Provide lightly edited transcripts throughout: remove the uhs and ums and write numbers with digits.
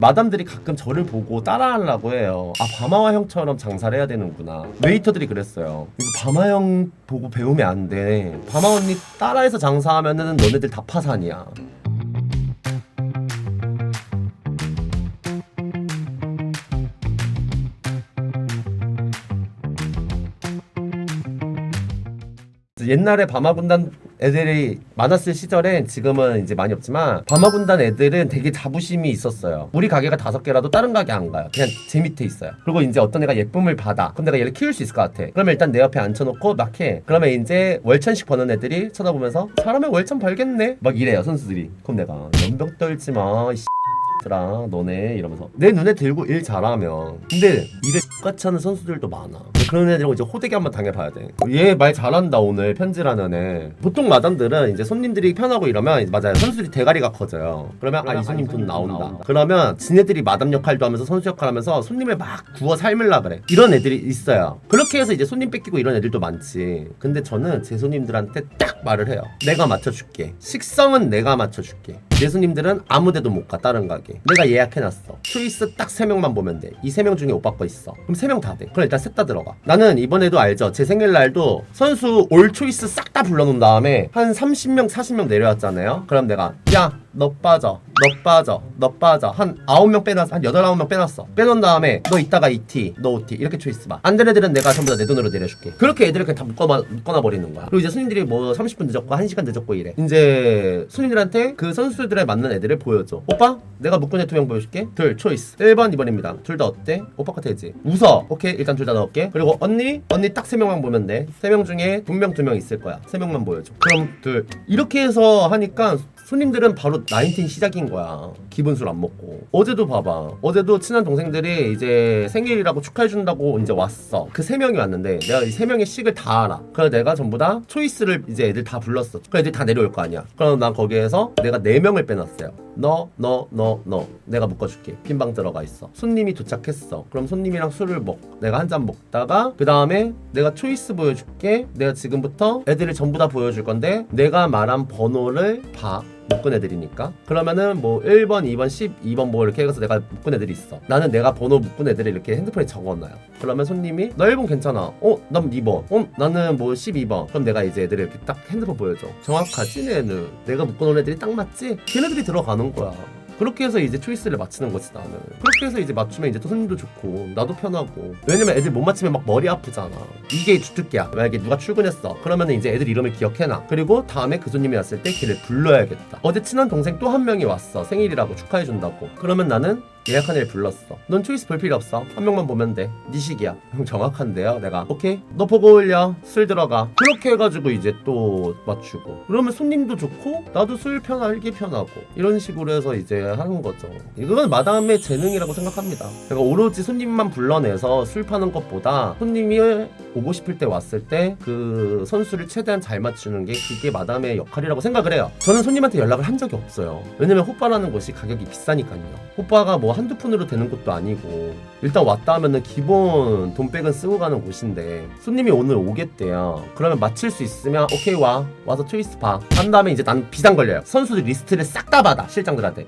마담들이 가끔 저를 보고 따라하려고 해요. 아, 바마와 형처럼 장사를 해야 되는구나. 웨이터들이 그랬어요. 이거 바마 형 보고 배우면 안 돼. 바마 언니 따라해서 장사하면은 너네들 다 파산이야. 옛날에 바마군단 애들이 많았을 시절엔 지금은 이제 많이 없지만 바마군단 애들은 되게 자부심이 있었어요. 우리 가게가 5개라도 다른 가게 안 가요. 그냥 제 밑에 있어요. 그리고 이제 어떤 애가 예쁨을 받아. 그럼 내가 얘를 키울 수 있을 것 같아. 그러면 일단 내 옆에 앉혀놓고 막 해. 그러면 이제 월천씩 버는 애들이 쳐다보면서 잘하면 월천 벌겠네? 막 이래요, 선수들이. 그럼 내가 연병 떨지 마, 라 너네 이러면서 내 눈에 들고 일 잘하면. 근데 일을 똑같이 하는 선수들도 많아. 그런 애들하고 이제 호되게 한번 당해봐야 돼. 얘 말 잘한다 오늘 편지라는 애. 보통 마담들은 이제 손님들이 편하고 이러면 맞아요, 선수들이 대가리가 커져요. 그러면 아, 이 손님 돈 나온다. 그러면 지네들이 마담 역할도 하면서 선수 역할 하면서 손님을 막 구워 삶으려 그래. 이런 애들이 있어요. 그렇게 해서 이제 손님 뺏기고 이런 애들도 많지. 근데 저는 제 손님들한테 딱 말을 해요. 내가 맞춰줄게. 식성은 내가 맞춰줄게. 내 손님들은 아무데도 못 가, 다른 가게. 내가 예약해놨어. 초이스 딱 3명만 보면 돼. 이 3명 중에 오빠 거 있어. 그럼 3명 다 돼. 그럼 일단 셋 다 들어가. 나는 이번에도 알죠, 제 생일날도 선수 올 초이스 싹 다 불러놓은 다음에 한 30명 40명 내려왔잖아요. 그럼 내가 야 너 빠져, 너 빠져, 너 빠져. 한 9명 빼놨어. 한 8, 9명 빼놨어. 빼놓은 다음에 너 이따가 ET, 너 OT 이렇게 초이스 봐. 안 되는 애들은 내가 전부 다 내 돈으로 내려줄게. 그렇게 애들을 그냥 다 묶어놔 버리는 거야. 그리고 이제 손님들이 뭐 30분 늦었고 1시간 늦었고 이래. 이제 손님들한테 그 선수들에 맞는 애들을 보여줘. 오빠 내가 묶은 애 2명 보여줄게. 둘 초이스 1번 2번입니다 둘 다 어때? 오빠 같아 되지? 웃어. 오케이, 일단 둘 다 넣을게. 그리고 언니 딱 3명만 보면 돼. 3명 중에 분명 2명 있을 거야. 3명만 보여줘. 그럼 둘. 이렇게 해서 하니까 손님들은 바로 나인틴 시작인 거야. 기분술 안 먹고. 어제도 봐봐. 어제도 친한 동생들이 이제 생일이라고 축하해준다고 이제 왔어. 그 3명이 왔는데 내가 이 3명의 식을 다 알아. 그래서 내가 전부 다 초이스를 이제 애들 다 불렀어. 그래서 애들 다 내려올 거 아니야. 그럼 난 거기에서 내가 4명을 빼놨어요. 너 내가 묶어줄게. 빈방 들어가 있어. 손님이 도착했어. 그럼 손님이랑 술을 내가 한 잔 먹다가 그 다음에 내가 초이스 보여줄게. 내가 지금부터 애들을 전부 다 보여줄 건데 내가 말한 번호를 봐. 묶은 애들이니까. 그러면은 뭐 1번, 2번, 12번 뭐 이렇게 해서 내가 묶은 애들이 있어. 나는 내가 번호 묶은 애들을 이렇게 핸드폰에 적어놔요. 그러면 손님이 나 1번 괜찮아. 난 2번. 나는 뭐 12번. 그럼 내가 이제 애들을 이렇게 딱 핸드폰 보여줘. 정확하지 얘는? 내가 묶어놓은 애들이 딱 맞지? 걔네들이 들어가는 거야. 그렇게 해서 이제 초이스를 맞추는 거지 나는. 그렇게 해서 이제 맞추면 이제 또 손님도 좋고 나도 편하고. 왜냐면 애들 못 맞추면 막 머리 아프잖아. 이게 주특기야. 만약에 누가 출근했어. 그러면 이제 애들 이름을 기억해놔. 그리고 다음에 그 손님이 왔을 때 걔를 불러야겠다. 어제 친한 동생 또 한 명이 왔어. 생일이라고 축하해준다고. 그러면 나는 예약한 애를 불렀어. 넌 초이스 볼 필요 없어. 한 명만 보면 돼. 네 식이야. 형 정확한데요? 내가 오케이 너 보고 올려. 술 들어가. 그렇게 해가지고 이제 또 맞추고. 그러면 손님도 좋고 나도 술 편하게 편하고 이런 식으로 해서 이제 하는 거죠. 이건 마담의 재능이라고 생각합니다. 제가 오로지 손님만 불러내서 술 파는 것보다 손님이 오고 싶을 때 왔을 때 그 선수를 최대한 잘 맞추는 게 그게 마담의 역할이라고 생각을 해요. 저는 손님한테 연락을 한 적이 없어요. 왜냐면 호빠라는 곳이 가격이 비싸니까요. 호빠가 뭐 한두 푼으로 되는 것도 아니고 일단 왔다 하면은 기본 돈백은 쓰고 가는 곳인데 손님이 오늘 오겠대요. 그러면 맞출 수 있으면 오케이 와서 초이스 봐. 한 다음에 이제 난 비상 걸려요. 선수들 리스트를 싹 다 받아. 실장들한테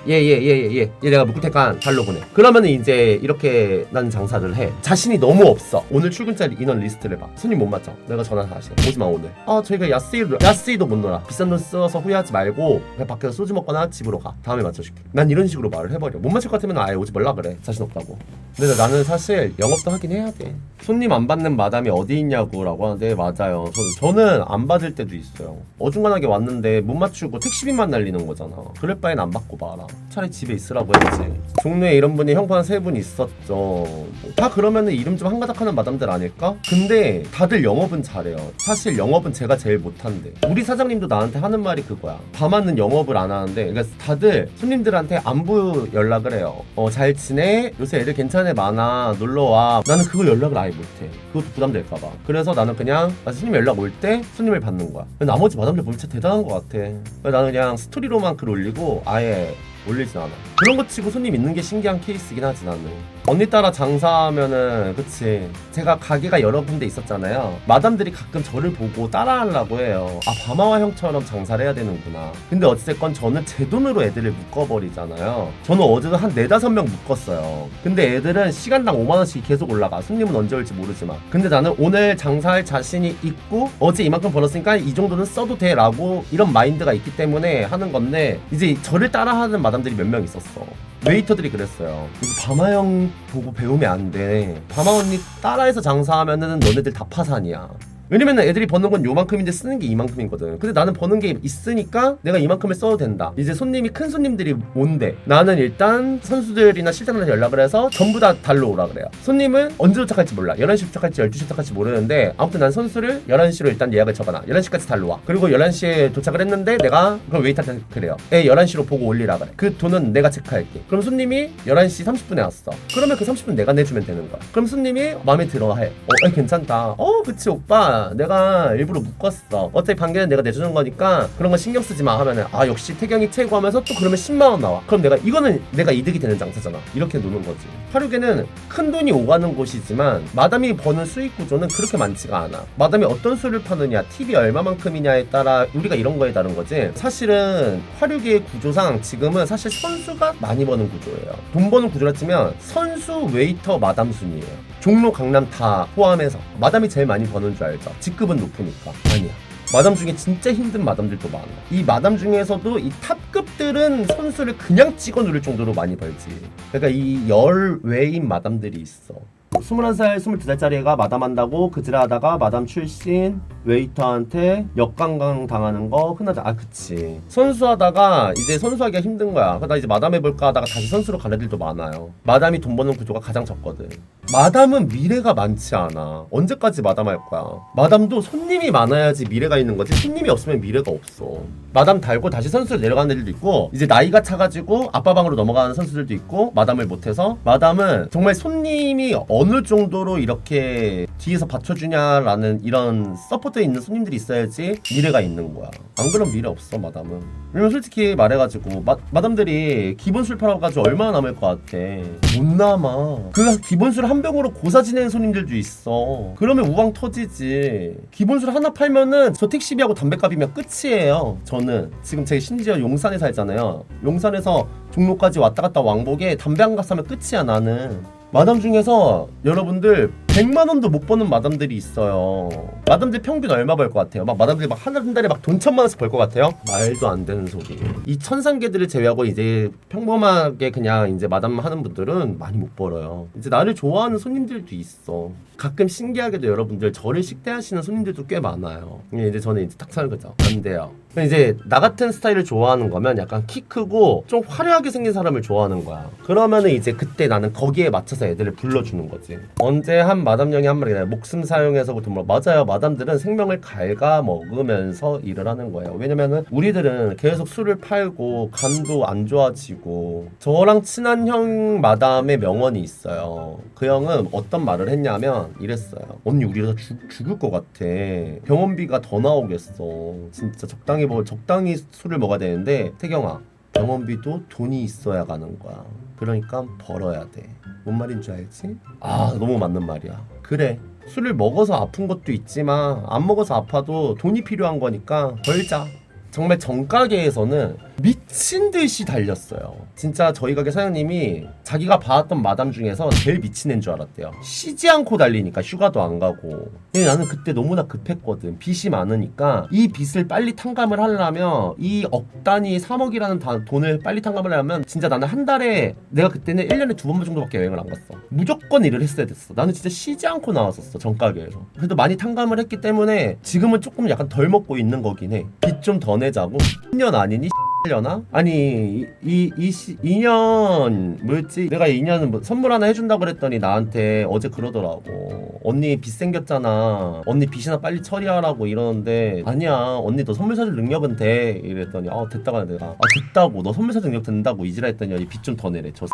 얘 내가 묶을 테니까 발로 보내. 그러면은 이제 이렇게 난 장사를 해. 자신이 너무 없어. 오늘 출근자리 인원 리스트를 봐. 손님 못 맞죠? 내가 전화 다시 해. 오지마 오늘. 저희가 야스이도 못 놀아. 비싼 돈 써서 후회하지 말고 그냥 밖에서 소주 먹거나 집으로 가. 다음에 맞춰줄게. 난 이런 식으로 말을 해버려. 못 맞출 것 같으면 아예 오지 말라 그래. 자신 없다고. 근데 나는 사실 영업도 하긴 해야 돼. 손님 안 받는 마담이 어디 있냐고 라고 하는데 맞아요. 저는 안 받을 때도 있어요. 어중간하게 왔는데 못 맞추고 택시비만 날리는 거잖아. 그럴 바엔 안 받고 봐라. 차라리 집에 있으라고 해야지. 종로에 이런 분이 형부 한 3분 있었죠. 다 그러면은 이름 좀 한가닥하는 마담들 아닐까? 근데 다들 영업은 잘해요. 사실 영업은 제가 제일 못한대. 우리 사장님도 나한테 하는 말이 그거야. 밤하는 영업을 안 하는데 그러니까 다들 손님들한테 안부 연락을 해요. 잘 지내? 요새 애들 괜찮은 애 많아. 놀러와. 나는 그거 연락을 아예 못해. 그것도 부담될까봐. 그래서 나는 그냥 손님 연락 올 때 손님을 받는 거야. 나머지 마담들 보면 진짜 대단한 것 같아. 나는 그냥 스토리로만 글 올리고 아예 올리진 않아. 그런 거 치고 손님 있는 게 신기한 케이스긴 하지 나는. 언니 따라 장사하면은 그치, 제가 가게가 여러 군데 있었잖아요. 마담들이 가끔 저를 보고 따라하려고 해요. 아, 바마와 형처럼 장사를 해야 되는구나. 근데 어쨌건 저는 제 돈으로 애들을 묶어버리잖아요. 저는 어제도 한 4-5명 묶었어요. 근데 애들은 시간당 5만원씩 계속 올라가. 손님은 언제 올지 모르지만. 근데 나는 오늘 장사할 자신이 있고 어제 이만큼 벌었으니까 이 정도는 써도 돼 라고 이런 마인드가 있기 때문에 하는 건데, 이제 저를 따라하는 마담들이 몇 명 있었어. 웨이터들이 그랬어요. 바마 형 보고 배우면 안 돼. 바마 언니 따라해서 장사하면은 너네들 다 파산이야. 왜냐면 애들이 버는 건 요만큼인데 쓰는 게 이만큼이거든. 근데 나는 버는 게 있으니까 내가 이만큼을 써도 된다. 이제 손님이 큰 손님들이 온대. 나는 일단 선수들이나 실장한테 연락을 해서 전부 다 달로 오라 그래요. 손님은 언제 도착할지 몰라. 11시 도착할지 12시 도착할지 모르는데 아무튼 난 선수를 11시로 일단 예약을 적어놔. 11시까지 달로 와. 그리고 11시에 도착을 했는데 내가 그럼 웨이터한테 그래요. 11시로 보고 올리라 그래. 그 돈은 내가 체크할게. 그럼 손님이 11시 30분에 왔어. 그러면 그 30분 내가 내주면 되는 거야. 그럼 손님이 마음에 들어 해. 괜찮다. 그치 오빠. 내가 일부러 묶었어. 어차피 반개는 내가 내주는 거니까 그런 거 신경 쓰지 마 하면은 아 역시 태경이 최고 하면서 또 그러면 10만원 나와. 그럼 내가 이거는 내가 이득이 되는 장사잖아. 이렇게 노는 거지. 화류계는 큰 돈이 오가는 곳이지만 마담이 버는 수익 구조는 그렇게 많지가 않아. 마담이 어떤 술을 파느냐, 팁이 얼마만큼이냐에 따라 우리가 이런 거에 다른 거지. 사실은 화류계의 구조상 지금은 사실 선수가 많이 버는 구조예요. 돈 버는 구조라 치면 선수, 웨이터, 마담 순이에요. 종로, 강남 다 포함해서. 마담이 제일 많이 버는 줄 알죠? 직급은 높으니까. 아니야. 마담 중에 진짜 힘든 마담들도 많아. 이 마담 중에서도 이 탑급들은 선수를 그냥 찍어 누를 정도로 많이 벌지. 그러니까 이 열외인 마담들이 있어. 21살, 22살짜리 애가 마담 한다고 그지라하다가 마담 출신 웨이터한테 역강강 당하는 거 흔하다. 아 그치. 선수하다가 이제 선수하기가 힘든 거야. 나 이제 마담 해볼까 하다가 다시 선수로 갈 애들도 많아요. 마담이 돈 버는 구조가 가장 적거든. 마담은 미래가 많지 않아. 언제까지 마담 할 거야. 마담도 손님이 많아야지 미래가 있는 거지, 손님이 없으면 미래가 없어. 마담 달고 다시 선수로 내려가는 애들도 있고, 이제 나이가 차가지고 아빠 방으로 넘어가는 선수들도 있고, 마담을 못해서. 마담은 정말 손님이 어느 정도로 이렇게 뒤에서 받쳐주냐라는 이런 서포트에 있는 손님들이 있어야지 미래가 있는 거야. 안 그럼 미래 없어 마담은. 왜냐면 솔직히 말해가지고 마담들이 기본술 팔아가지고 얼마나 남을 것 같아. 못 남아. 그 기본술 한 병으로 고사 지내는 손님들도 있어. 그러면 우왕 터지지. 기본술 하나 팔면은 저 택시비하고 담배값이면 끝이에요. 저는 지금 제 심지어 용산에 살잖아요. 용산에서 종로까지 왔다 갔다 왕복에 담배 한 값 사면 끝이야 나는. 마담 중에서 여러분들 100만원도 못 버는 마담들이 있어요. 마담들 평균 얼마 벌 것 같아요? 막 마담들이 막 한 달에 막 돈 1,000만원씩 벌 것 같아요? 말도 안 되는 소리. 이 천상계들을 제외하고 이제 평범하게 그냥 이제 마담 하는 분들은 많이 못 벌어요. 이제 나를 좋아하는 손님들도 있어. 가끔 신기하게도 여러분들 저를 식대하시는 손님들도 꽤 많아요. 이제 저는 이제 딱 사는 거죠. 안 돼요. 이제 나 같은 스타일을 좋아하는 거면 약간 키 크고 좀 화려하게 생긴 사람을 좋아하는 거야. 그러면은 이제 그때 나는 거기에 맞춰서 애들을 불러주는 거지. 언제 한 마담형이 한 말이 목숨 사용해서부터 맞아요. 마담들은 생명을 갉아 먹으면서 일을 하는 거예요. 왜냐면은 우리들은 계속 술을 팔고 간도 안 좋아지고. 저랑 친한 형 마담의 명언이 있어요. 그 형은 어떤 말을 했냐면 이랬어요. 언니 우리 이러다 죽을 것 같아. 병원비가 더 나오겠어. 진짜 적당히 술을 먹어야 되는데, 태경아 병원비도 돈이 있어야 가는 거야. 그러니까 벌어야 돼. 뭔 말인 줄 알지? 아 너무 맞는 말이야. 그래, 술을 먹어서 아픈 것도 있지만 안 먹어서 아파도 돈이 필요한 거니까 벌자. 정말 정가게에서는 미친 듯이 달렸어요. 진짜 저희 가게 사장님이 자기가 봐왔던 마담 중에서 제일 미친 애인 줄 알았대요. 쉬지 않고 달리니까 휴가도 안 가고. 근데 나는 그때 너무나 급했거든. 빚이 많으니까 이 빚을 빨리 탕감을 하려면, 이 억 단위 3억이라는 돈을 빨리 탕감을 하려면 진짜 나는 한 달에, 내가 그때는 1년에 2번 정도밖에 여행을 안 갔어. 무조건 일을 했어야 됐어. 나는 진짜 쉬지 않고 나왔었어, 정가게에서. 그래도 많이 탕감을 했기 때문에 지금은 조금 약간 덜 먹고 있는 거긴 해. 빚 좀 더 내자고. 10년 아니니? 려나? 아니 2년 뭐였지? 내가 2년 뭐 선물 하나 해준다고 그랬더니 나한테 어제 그러더라고. 언니 빚 생겼잖아. 언니 빚이나 빨리 처리하라고 이러는데, 아니야 언니 너 선물 사줄 능력은 돼 이랬더니 됐다가 내가 됐다고 너 선물 사줄 능력 된다고 이지라 했더니 빚 좀 더 내래. 저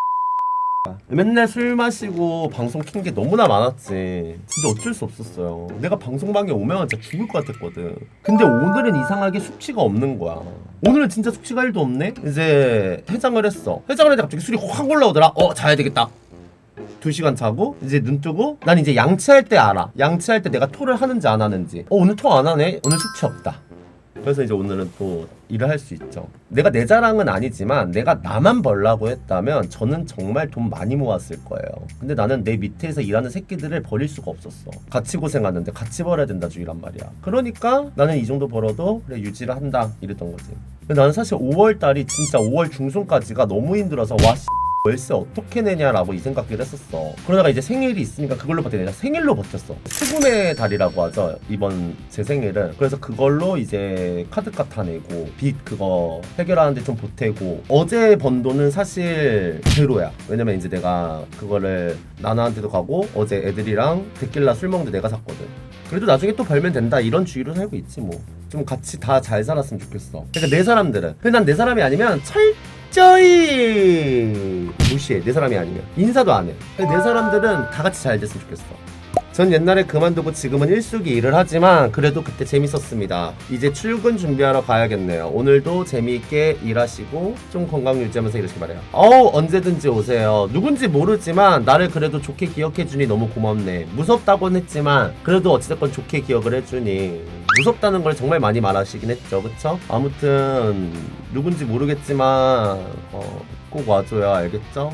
맨날 술 마시고 방송 킨 게 너무나 많았지. 진짜 어쩔 수 없었어요. 내가 방송방에 오면 진짜 죽을 것 같았거든. 근데 오늘은 이상하게 숙취가 없는 거야. 오늘은 진짜 숙취가 1도 없네? 이제 해장을 했어. 해장을 했는데 갑자기 술이 확 올라오더라. 자야 되겠다. 2시간 자고 이제 눈 뜨고 난 이제 양치할 때 알아. 양치할 때 내가 토를 하는지 안 하는지. 오늘 토 안 하네? 오늘 숙취 없다. 그래서 이제 오늘은 또 일을 할 수 있죠. 내가 내 자랑은 아니지만 내가 나만 벌라고 했다면 저는 정말 돈 많이 모았을 거예요. 근데 나는 내 밑에서 일하는 새끼들을 버릴 수가 없었어. 같이 고생하는데 같이 벌어야 된다 주의란 말이야. 그러니까 나는 이 정도 벌어도 그래 유지를 한다 이랬던 거지. 근데 나는 사실 5월 달이 진짜 5월 중순까지가 너무 힘들어서 와 월세 어떻게 내냐라고 이 생각을 했었어. 그러다가 이제 생일이 있으니까 그걸로 버텨야 되냐. 생일로 버텼어. 수금의 달이라고 하죠 이번 제 생일은. 그래서 그걸로 이제 카드값 다 내고 빚 그거 해결하는데 좀 보태고. 어제 번 돈은 사실 제로야. 왜냐면 이제 내가 그거를 나나한테도 가고 어제 애들이랑 데킬라 술 먹는데 내가 샀거든. 그래도 나중에 또 벌면 된다 이런 주의로 살고 있지 뭐. 좀 같이 다 잘 살았으면 좋겠어. 그러니까 내 사람들은. 근데 난 내 사람이 아니면 철저히 무시해. 내 사람이 아니면 인사도 안 해. 내 사람들은 다 같이 잘 됐으면 좋겠어. 전 옛날에 그만두고 지금은 일수기 일을 하지만 그래도 그때 재밌었습니다. 이제 출근 준비하러 가야겠네요. 오늘도 재미있게 일하시고 좀 건강 유지하면서 이러시기 바래요. 언제든지 오세요. 누군지 모르지만 나를 그래도 좋게 기억해주니 너무 고맙네. 무섭다고는 했지만 그래도 어찌됐건 좋게 기억을 해주니 무섭다는 걸 정말 많이 말하시긴 했죠. 그쵸? 아무튼 누군지 모르겠지만 꼭 와줘야 알겠죠?